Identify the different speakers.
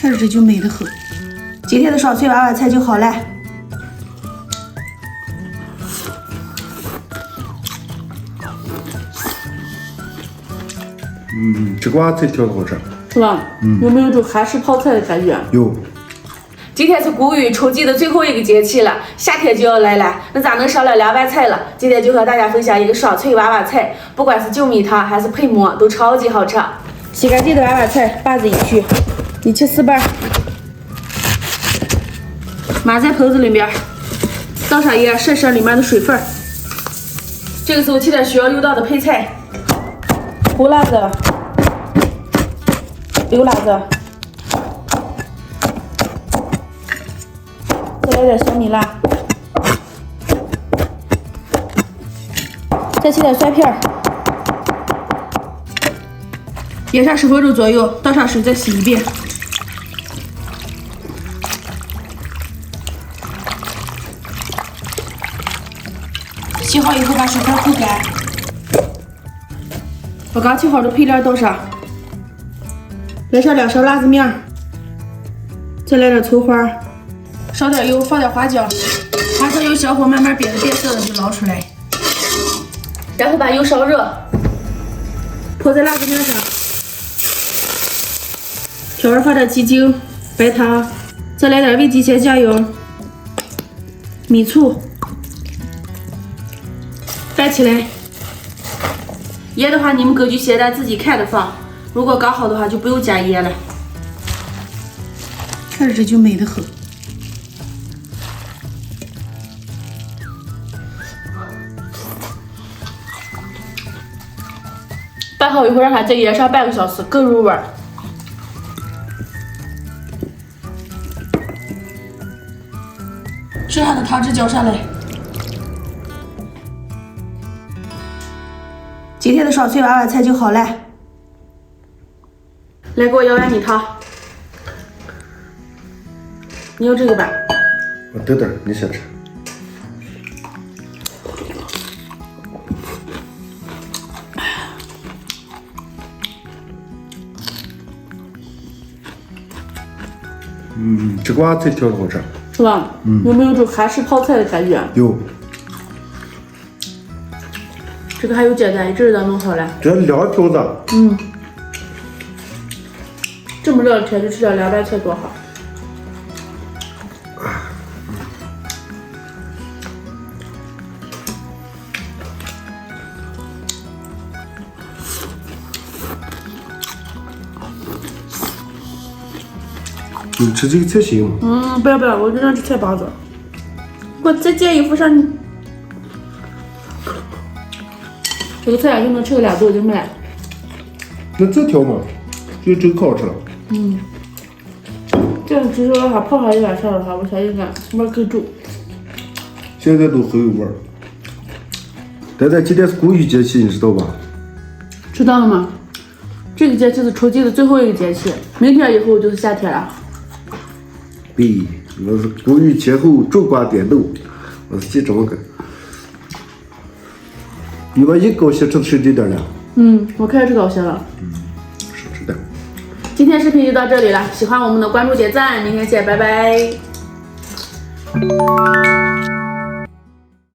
Speaker 1: 看着这就美得很。今天的爽脆娃娃菜就好了。
Speaker 2: 这个娃娃菜挺好吃。
Speaker 3: 是吧？有没有种韩式泡菜的感觉？
Speaker 2: 有。
Speaker 1: 今天是谷雨春季的最后一个节气了，夏天就要来了，那咋能少了凉拌菜了？今天就和大家分享一个爽脆娃娃菜，不管是就米汤还是配馍，都超级好吃。洗干净的娃娃菜，把子一取，一切4瓣，码在盆子里面，倒上盐，涮涮里面的水分。这个时候切点需要用到的配菜：胡辣子、溜辣子。再来点小米辣，再切点蒜片，腌上10分钟左右，倒上水再洗一遍。洗好以后把小块扣干，把刚切好的配料倒上，来上2勺辣子面，再来点葱花。烧点油，放点花椒，花椒用小火慢慢煸的变色了就捞出来，然后把油烧热，泼在辣子面上，调味放点鸡精、白糖，再来点味极鲜酱油、米醋，拌起来。盐的话，你们根据咸淡自己看着放，如果刚好的话就不用加盐了。看着这就美得很。拌好以后，让它再腌上半个小时，更入味儿。剩下的汤汁浇上来。今天的爽脆娃娃菜就好了。来，给我舀碗米汤。你要这个吧？
Speaker 2: 等等，你先吃。这个娃娃菜挺好吃。
Speaker 3: 是吧？有没有种韩式泡菜的感觉？
Speaker 2: 有。
Speaker 3: 这个还有简单一阵的弄好了。
Speaker 2: 这凉条子。
Speaker 3: 这么热的天就吃点凉拌菜多好。
Speaker 2: 你吃这个菜行吗？
Speaker 3: 不要，我就让吃菜帮子。我再煎衣服上你。这个菜就能吃个2顿就没了。
Speaker 2: 那再调嘛，这真可好吃了。
Speaker 3: 这样其实要泡上1晚上的话，我想应该味更重。
Speaker 2: 现在都很有味儿。但咱今天是谷雨节气，你知道吧？
Speaker 3: 知道了吗？这个节气是春季的最后一个节气，明天以后就是夏天了。
Speaker 2: 对，我是谷雨前后种瓜点豆，我是记这么个。你把一高兴吃水滴点了。
Speaker 3: 我开始高兴了。
Speaker 2: 是的。
Speaker 3: 今天视频就到这里了，喜欢我们的关注点赞，明天见，拜拜。